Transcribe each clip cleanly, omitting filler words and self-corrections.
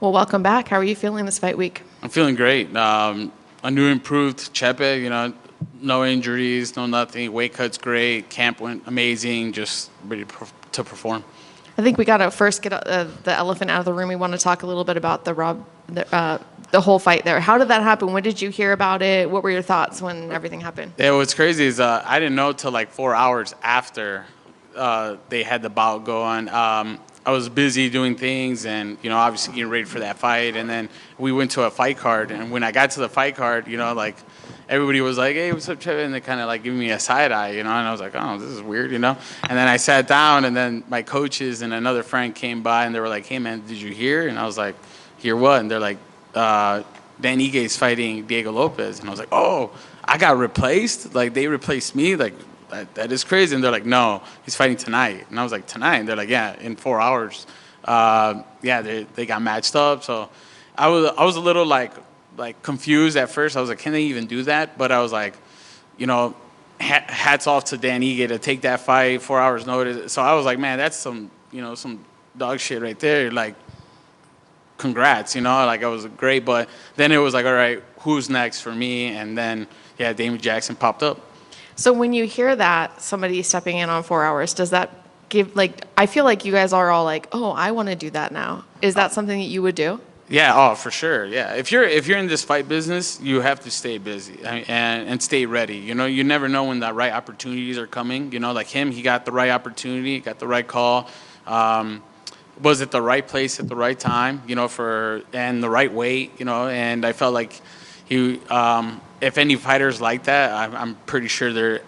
Well, welcome back. How are you feeling this fight week? I'm feeling great. A new improved Chepe, no injuries, no nothing. Weight cut's great. Camp went amazing. Just ready to perform. I think we got to first get the elephant out of the room. We want to talk a little bit about the whole fight there. How did that happen? When did you hear about it? What were your thoughts when everything happened? Yeah, what's crazy is I didn't know till like 4 hours after they had the bout go on. I was busy doing things and, obviously getting ready for that fight. And then we went to a fight card. And when I got to the fight card, everybody was like, hey, what's up, Chepe? And they kind of like giving me a side eye, and I was like, oh, this is weird, And then I sat down, and then my coaches and another friend came by, and they were like, hey, man, did you hear? And I was like, hear what? And they're like, Dan Igue's fighting Diego Lopez. And I was like, oh, I got replaced? Like, they replaced me? Like, that is crazy. And they're like, no, he's fighting tonight. And I was like, tonight? And they're like, yeah, in 4 hours. They got matched up. So I was a little like confused at first. I was like, can they even do that? But I was like, hats off to Dan Ige to take that fight, 4 hours notice. So I was like, man, that's some dog shit right there. Like, congrats, like, it was great. But then it was like, all right, who's next for me? And then, Damon Jackson popped up. So when you hear that, somebody stepping in on 4 hours, does that give, I feel like you guys are all like, oh, I want to do that now. Is that something that you would do? Yeah, oh, for sure. Yeah, if you're in this fight business, you have to stay busy and stay ready. You never know when the right opportunities are coming. Like him, he got the right opportunity, got the right call. Was at the right place at the right time. And the right weight. And I felt like he. If any fighters like that, I'm pretty sure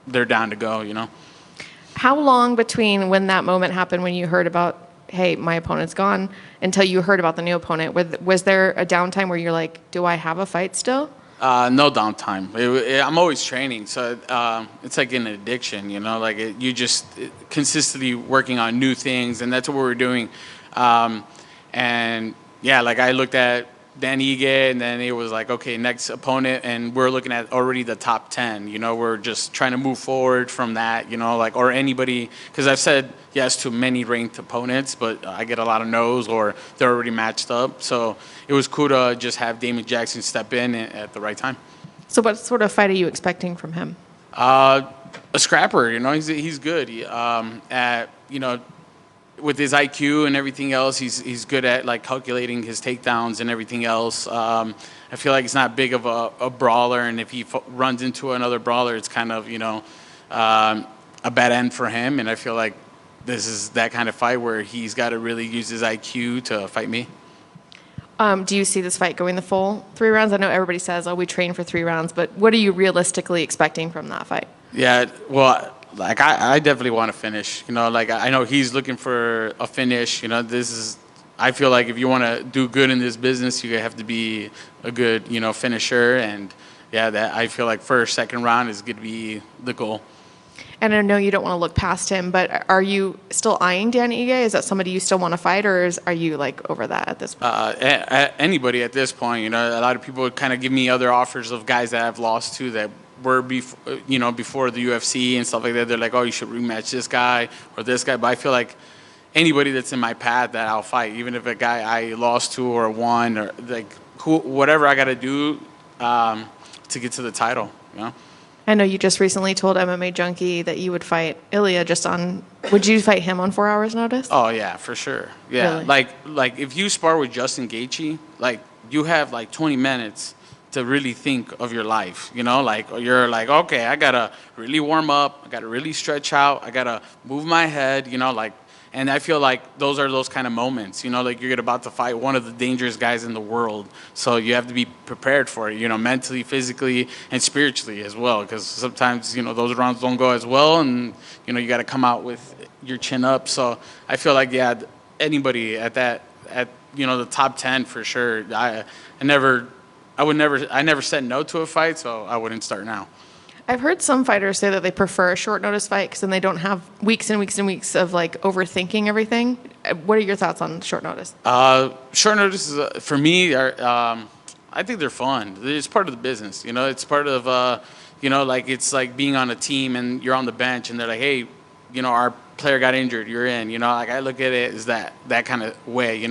they're down to go. How long between when that moment happened when you heard about, hey, my opponent's gone, until you heard about the new opponent? Was there a downtime where you're like, do I have a fight still? No downtime. I'm always training, so it's like an addiction, you just consistently working on new things, and that's what we're doing. I looked at Dan Ige, and then it was like, okay, next opponent, and we're looking at already the top 10. We're just trying to move forward from that, or anybody, because I've said yes to many ranked opponents, but I get a lot of no's or they're already matched up. So it was cool to just have Damon Jackson step in at the right time. So what sort of fight are you expecting from him? A scrapper, he's good. With his IQ and everything else, he's good at like calculating his takedowns and everything else. I feel like he's not big of a brawler, and if he runs into another brawler, it's kind of a bad end for him. And I feel like this is that kind of fight where he's got to really use his IQ to fight me. Do you see this fight going the full 3 rounds? I know everybody says, oh, we train for 3 rounds, but what are you realistically expecting from that fight? Yeah, well, I definitely want to finish. I know he's looking for a finish. I feel like if you want to do good in this business, you have to be a good, finisher. And that I feel like first, second round is going to be the goal. And I know you don't want to look past him, but are you still eyeing Dan Ige? Is that somebody you still want to fight, or are you over that at this point? Anybody at this point. A lot of people kind of give me other offers of guys that I've lost to that were before the UFC and stuff like that. They're like, oh, you should rematch this guy or this guy. But I feel like anybody that's in my path that I'll fight, even if a guy I lost to or won or whatever I got to do to get to the title. I know you just recently told MMA Junkie that you would fight Ilia would you fight him on 4 hours notice? Oh yeah, for sure. Yeah. Really? Like if you spar with Justin Gaethje, you have 20 minutes to really think of your life, you're like, okay, I gotta really warm up, I gotta really stretch out, I gotta move my head, and I feel like those are those kind of moments, you're about to fight one of the dangerous guys in the world, so you have to be prepared for it, mentally, physically, and spiritually as well, because sometimes, those rounds don't go as well, and, you gotta come out with your chin up, so I feel like, anybody at the top 10 for sure. I never said no to a fight, so I wouldn't start now. I've heard some fighters say that they prefer a short notice fight because then they don't have weeks and weeks and weeks of overthinking everything. What are your thoughts on short notice? Short notice is, for me, I think they're fun. It's part of the business, It's part of, it's like being on a team and you're on the bench and they're like, hey, our player got injured, you're in. I look at it as that kind of way.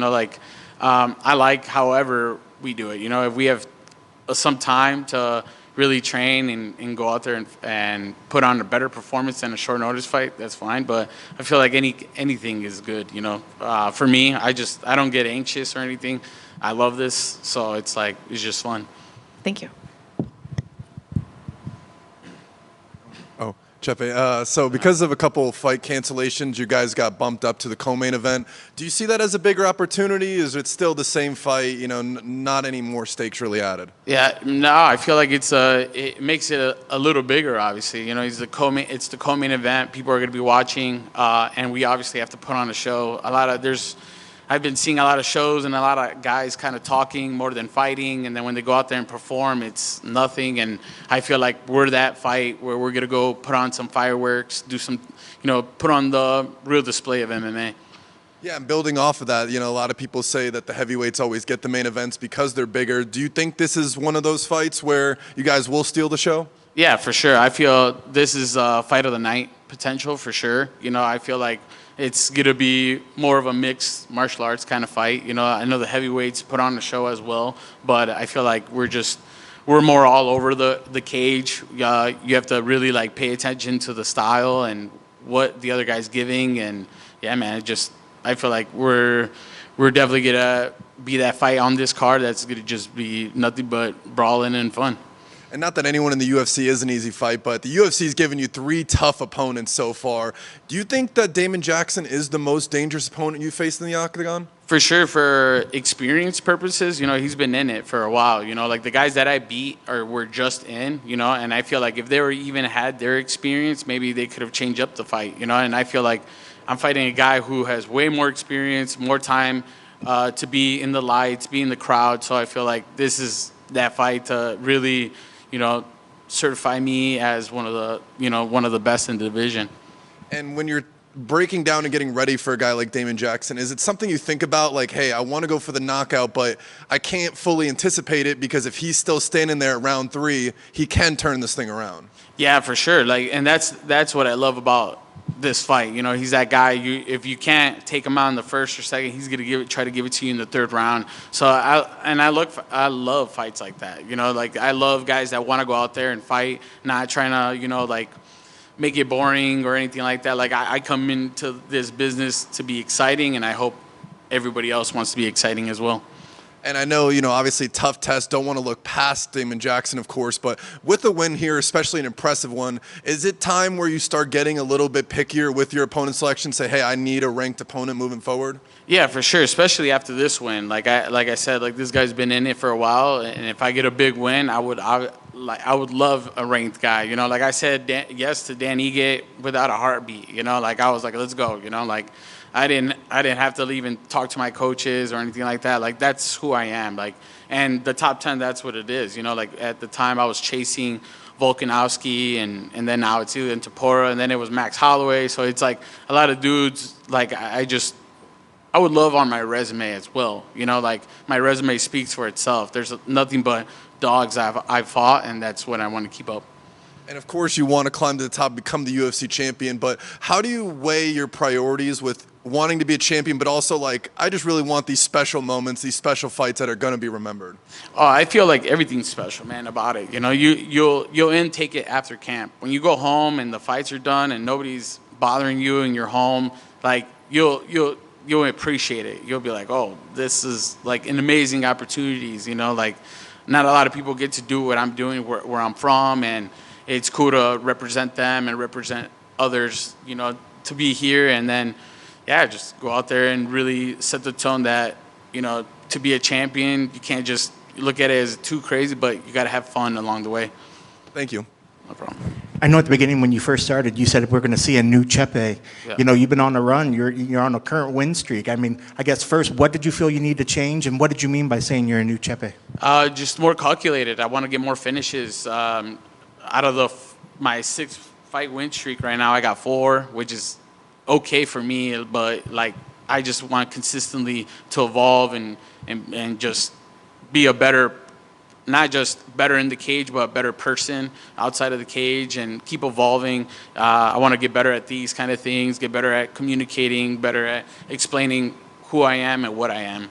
I like however we do it. You know, if we have some time to really train and go out there and put on a better performance than a short notice fight, that's fine. But I feel like anything is good. You know, for me, I don't get anxious or anything. I love this, so it's just fun. Thank you. Oh, Chepe, so because of a couple fight cancellations, you guys got bumped up to the co-main event. Do you see that as a bigger opportunity? Is it still the same fight, you know, not any more stakes really added? Yeah, no, I feel like it makes it a little bigger. Obviously, you know, it's the co-main event. People are going to be watching, and we obviously have to put on a show. I've been seeing a lot of shows and a lot of guys kind of talking more than fighting, and then when they go out there and perform, it's nothing. And I feel like we're that fight where we're going to go put on some fireworks, do some, you know, put on the real display of MMA. Yeah, and building off of that, you know, a lot of people say that the heavyweights always get the main events because they're bigger. Do you think this is one of those fights where you guys will steal the show? Yeah, for sure. I feel this is a fight of the night potential for sure. You know, I feel like it's going to be more of a mixed martial arts kind of fight. You know, I know the heavyweights put on the show as well, but I feel like we're more all over the cage. You have to really like pay attention to the style and what the other guy's giving. And yeah, man, I feel like we're definitely going to be that fight on this card that's going to just be nothing but brawling and fun. And not that anyone in the UFC is an easy fight, but the UFC's given you 3 tough opponents so far. Do you think that Damon Jackson is the most dangerous opponent you faced in the octagon? For sure, for experience purposes, you know, he's been in it for a while. You know, like the guys that I beat were just in, you know, and I feel like if they were even had their experience, maybe they could have changed up the fight, you know, and I feel like I'm fighting a guy who has way more experience, more time to be in the lights, be in the crowd. So I feel like this is that fight to really, you know, certify me as one of the best in the division. And when you're breaking down and getting ready for a guy like Damon Jackson, is it something you think about like, hey, I want to go for the knockout, but I can't fully anticipate it because if he's still standing there at round 3, he can turn this thing around? Yeah, for sure. Like, and that's what I love about this fight. You know, he's that guy. If you can't take him out in the first or second, he's gonna try to give it to you in the 3rd round. So I love fights like that. You know, like I love guys that want to go out there and fight, not trying to, you know, like make it boring or anything like that. Like I come into this business to be exciting, and I hope everybody else wants to be exciting as well. And I know, you know, obviously tough test, don't want to look past Damon Jackson, of course, but with a win here, especially an impressive one, is it time where you start getting a little bit pickier with your opponent selection, say, hey, I need a ranked opponent moving forward? Yeah, for sure, especially after this win. Like I said, like this guy's been in it for a while, and if I get a big win, I would love a ranked guy. You know, like I said yes to Dan Ige without a heartbeat. You know, like I was like, let's go. You know, like I didn't have to even talk to my coaches or anything like that. Like that's who I am. Like, and the top 10, that's what it is. You know, like at the time I was chasing Volkanovski, and then now it's Ilia Topuria, and then it was Max Holloway. So it's like a lot of dudes. Like I would love on my resume as well. You know, like my resume speaks for itself. There's nothing but dogs I've fought, and that's what I want to keep up. And of course you want to climb to the top, become the UFC champion, but how do you weigh your priorities with wanting to be a champion, but also like, I just really want these special moments, these special fights that are going to be remembered? Oh, I feel like everything's special, man, about it. You know, you'll intake it after camp. When you go home and the fights are done and nobody's bothering you and you're home, like you'll appreciate it. You'll be like, oh, this is like an amazing opportunities. You know, like not a lot of people get to do what I'm doing where I'm from, and it's cool to represent them and represent others, you know, to be here and then, yeah, just go out there and really set the tone that, you know, to be a champion, you can't just look at it as too crazy, but you got to have fun along the way. Thank you. No problem. I know at the beginning when you first started, you said we're going to see a new Chepe. Yeah. You know, you've been on a run. You're on a current win streak. I mean, I guess first, what did you feel you need to change, and what did you mean by saying you're a new Chepe? Just more calculated. I want to get more finishes. Out of my 6-fight win streak right now, I got 4, which is okay for me, but like I just want consistently to evolve and just be a better, not just better in the cage, but a better person outside of the cage, and keep evolving. I want to get better at these kind of things, get better at communicating, better at explaining who I am and what I am.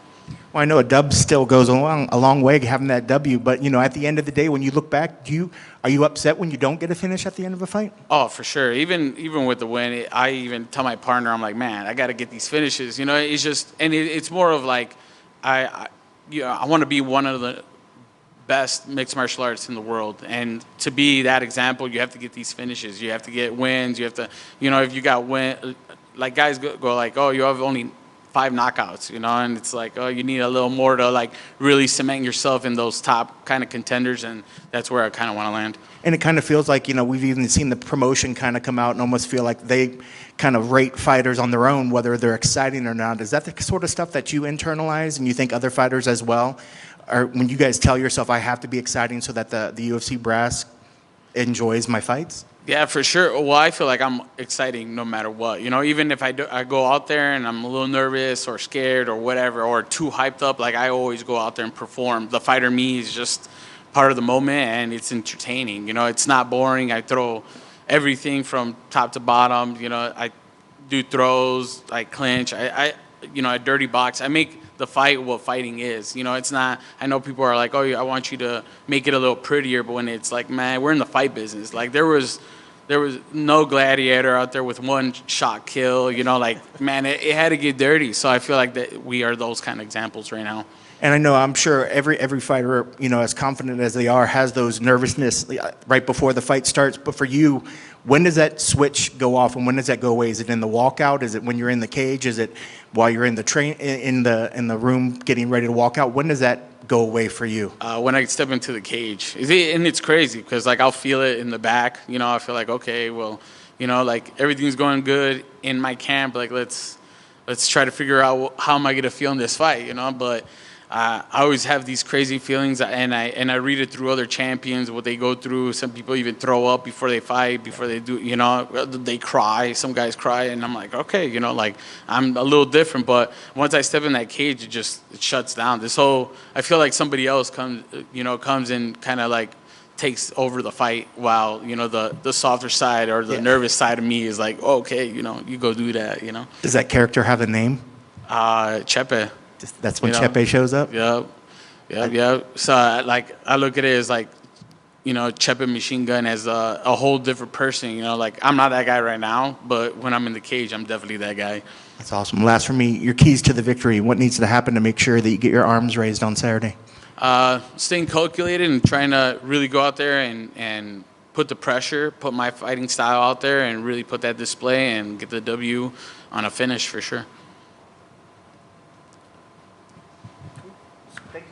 Well, I know a dub still goes a long way having that W, but at the end of the day, when you look back, are you upset when you don't get a finish at the end of a fight? Oh, for sure. Even with the win, I even tell my partner, I'm like, man, I got to get these finishes. It's just, and it's more of like, I want to be one of the best mixed martial arts in the world, and to be that example, you have to get these finishes. You have to get wins. You have to, if you got like guys go like, oh, you have only 5 knockouts, and it's like, oh, you need a little more to like really cement yourself in those top kind of contenders, and that's where I kind of want to land. And it kind of feels like, we've even seen the promotion kind of come out and almost feel like they kind of rate fighters on their own, whether they're exciting or not. Is that the sort of stuff that you internalize and you think other fighters as well? Or when you guys tell yourself, I have to be exciting so that the UFC brass enjoys my fights? Yeah, for sure. Well, I feel like I'm exciting no matter what. Even if I go out there and I'm a little nervous or scared or whatever, or too hyped up, like I always go out there and perform. The fighter me is just part of the moment, and it's entertaining. It's not boring. I throw everything from top to bottom. I do throws, I clinch, I dirty box. I make the fight what fighting is. It's not, I know people are like, oh, I want you to make it a little prettier, but when it's like, man, we're in the fight business. Like there was no gladiator out there with one shot kill, like, man, it had to get dirty. So I feel like that we are those kind of examples right now. And I know, I'm sure every fighter, as confident as they are, has those nervousness right before the fight starts. But for you, when does that switch go off, and when does that go away? Is it in the walkout? Is it when you're in the cage? Is it while you're in the room getting ready to walk out? When does that go away for you? When I step into the cage, and it's crazy because like I'll feel it in the back. I feel like, okay, well, like everything's going good in my camp. Like let's try to figure out how am I gonna feel in this fight. But I always have these crazy feelings, and I read it through other champions, what they go through. Some people even throw up before they fight, before they do, they cry. Some guys cry, and I'm like, okay, like I'm a little different. But once I step in that cage, it shuts down. I feel like somebody else comes and kind of like takes over the fight, while the softer side or the nervous side of me is like, oh, okay, you go do that. Does that character have a name? Chepe. That's when Chepe shows up? Yeah. So, I look at it as like, Chepe Machine Gun as a whole different person. Like, I'm not that guy right now, but when I'm in the cage, I'm definitely that guy. That's awesome. Last for me, your keys to the victory. What needs to happen to make sure that you get your arms raised on Saturday? Staying calculated and trying to really go out there and put the pressure, put my fighting style out there, and really put that display and get the W on a finish for sure. Thank you.